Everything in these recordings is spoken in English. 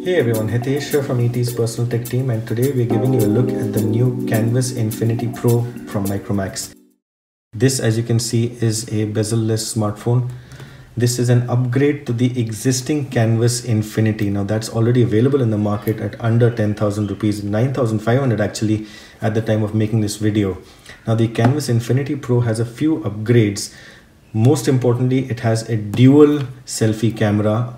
Hey everyone, Hitesh here from ET's personal tech team, and today we're giving you a look at the new Canvas Infinity Pro from Micromax. This, as you can see, is a bezel-less smartphone. This is an upgrade to the existing Canvas Infinity. Now that's already available in the market at under 10,000 rupees, 9,500 actually at the time of making this video. Now the Canvas Infinity Pro has a few upgrades. Most importantly, it has a dual selfie camera.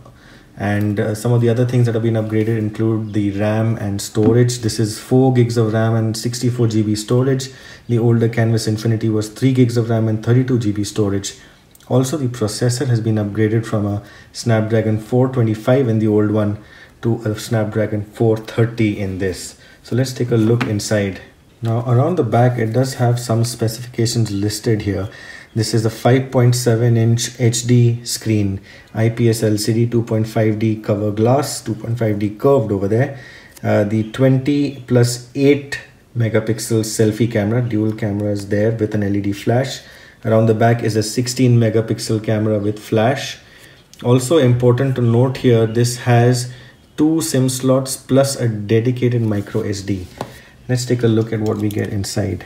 And some of the other things that have been upgraded include the RAM and storage. This is 4 gigs of RAM and 64 GB storage. The older Canvas Infinity was 3 gigs of RAM and 32 GB storage. Also, the processor has been upgraded from a Snapdragon 425 in the old one to a Snapdragon 430 in this. So let's take a look inside. Now around the back, it does have some specifications listed here. This is a 5.7-inch HD screen, IPS LCD, 2.5D cover glass, 2.5D curved over there. The 20 plus 8 megapixel selfie camera, dual cameras there with an LED flash. Around the back is a 16 megapixel camera with flash. Also important to note here, this has 2 SIM slots plus a dedicated microSD. Let's take a look at what we get inside.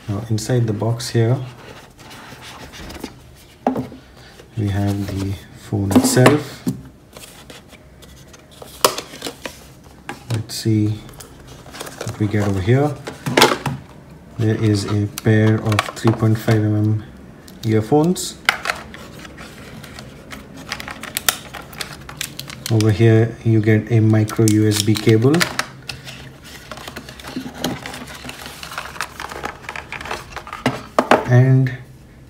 Now inside the box here, we have the phone itself. Let's see what we get over here. There is a pair of 3.5mm earphones. Over here you get a micro USB cable. And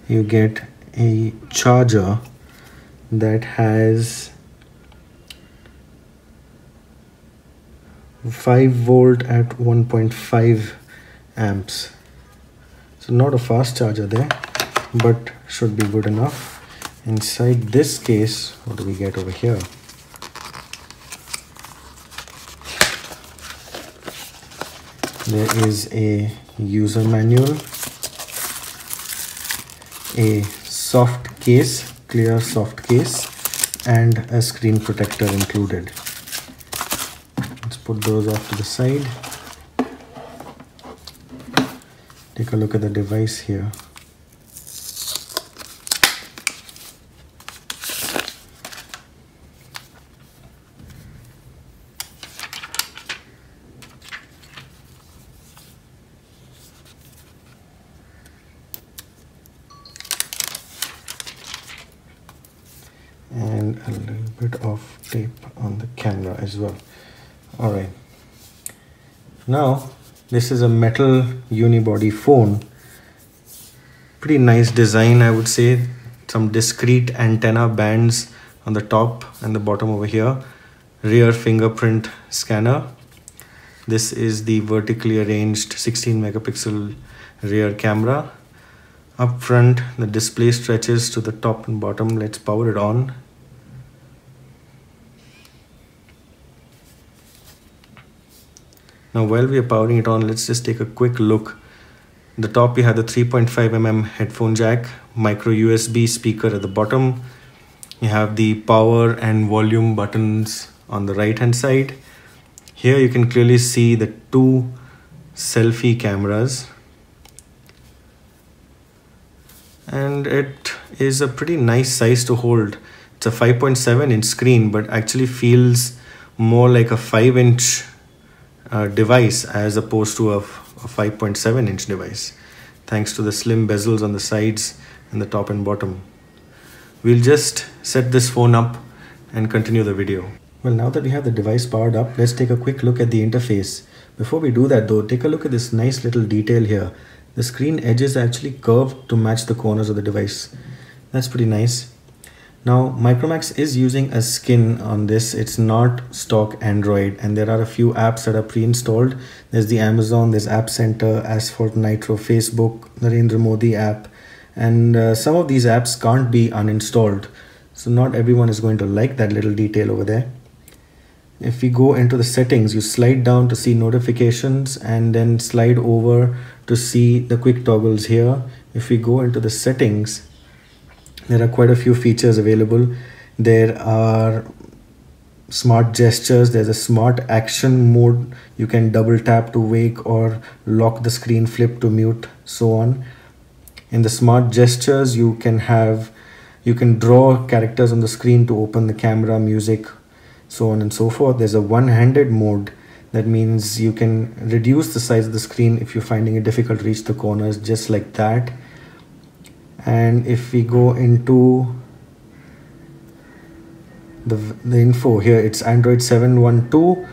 you get a charger that has 5 volt at 1.5 amps. So not a fast charger there, but should be good enough. Inside this case, what do we get over here? There is a user manual, a soft case, clear soft case, and a screen protector included. Let's put those off to the side. Take a look at the device here. And a little bit of tape on the camera as well. All right, now this is a metal unibody phone. Pretty nice design, I would say. Some discrete antenna bands on the top and the bottom over here. Rear fingerprint scanner. This is the vertically arranged 16 megapixel rear camera. Up front, the display stretches to the top and bottom. Let's power it on. Now while we are powering it on, let's just take a quick look. At the top, you have the 3.5mm headphone jack, micro USB speaker at the bottom. You have the power and volume buttons on the right hand side. Here you can clearly see the 2 selfie cameras. And it is a pretty nice size to hold. It's a 5.7-inch screen, but actually feels more like a 5-inch device as opposed to a 5.7-inch device, thanks to the slim bezels on the sides and the top and bottom. We'll just set this phone up and continue the video. Well, now that we have the device powered up, let's take a quick look at the interface. Before we do that though, take a look at this nice little detail here. The screen edges are actually curved to match the corners of the device. That's pretty nice. Now, Micromax is using a skin on this. It's not stock Android, and there are a few apps that are pre-installed. There's the Amazon, there's App Center, Asphalt Nitro, Facebook, Narendra Modi app, and some of these apps can't be uninstalled, so not everyone is going to like that little detail over there. If we go into the settings, you slide down to see notifications and then slide over to see the quick toggles here. If we go into the settings, there are quite a few features available. There are smart gestures, there's a smart action mode. You can double tap to wake or lock the screen, flip to mute, so on. In the smart gestures, you can draw characters on the screen to open the camera, music, so on and so forth. There's a one-handed mode. That means you can reduce the size of the screen if you're finding it difficult to reach the corners, just like that. And if we go into the info here, it's Android 7.1.2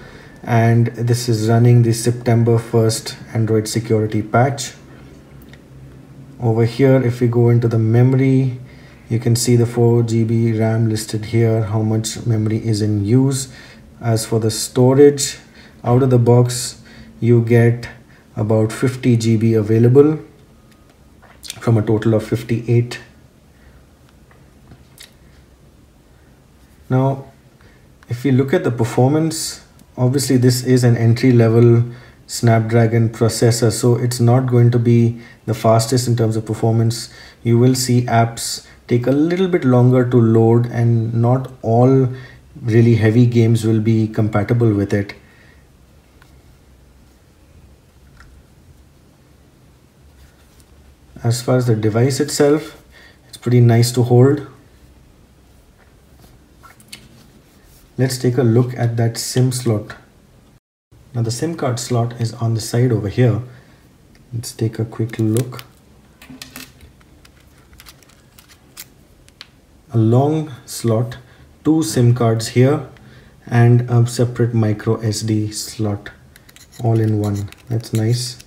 and this is running the September 1st Android security patch. Over here, if we go into the memory, you can see the 4 GB RAM listed here, how much memory is in use. As for the storage, out of the box you get about 50 GB available from a total of 58. Now, if we look at the performance, obviously this is an entry-level Snapdragon processor, so it's not going to be the fastest in terms of performance. You will see apps take a little bit longer to load, and not all really heavy games will be compatible with it. As far as the device itself, it's pretty nice to hold. Let's take a look at that SIM slot. Now the SIM card slot is on the side over here. Let's take a quick look. A long slot, 2 SIM cards here, and a separate microSD slot, all in one. That's nice.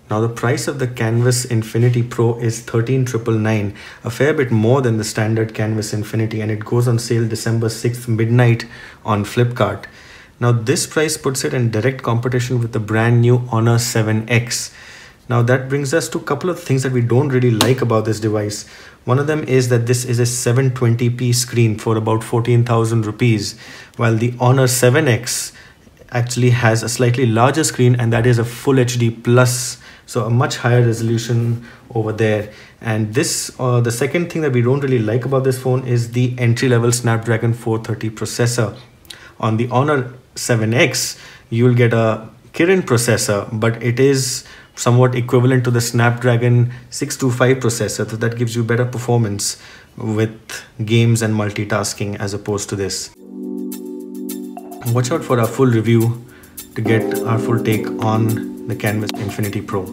Now the price of the Canvas Infinity Pro is $13,999, a fair bit more than the standard Canvas Infinity, and it goes on sale December 6th midnight on Flipkart. Now this price puts it in direct competition with the brand new Honor 7X. Now that brings us to a couple of things that we don't really like about this device. One of them is that this is a 720p screen for about 14,000 rupees, while the Honor 7X actually has a slightly larger screen, and that is a Full HD Plus. So a much higher resolution over there. And this, the second thing that we don't really like about this phone is the entry-level Snapdragon 430 processor. On the Honor 7X, you'll get a Kirin processor, but it is somewhat equivalent to the Snapdragon 625 processor. So that gives you better performance with games and multitasking as opposed to this. Watch out for our full review to get our full take on the Canvas Infinity Pro.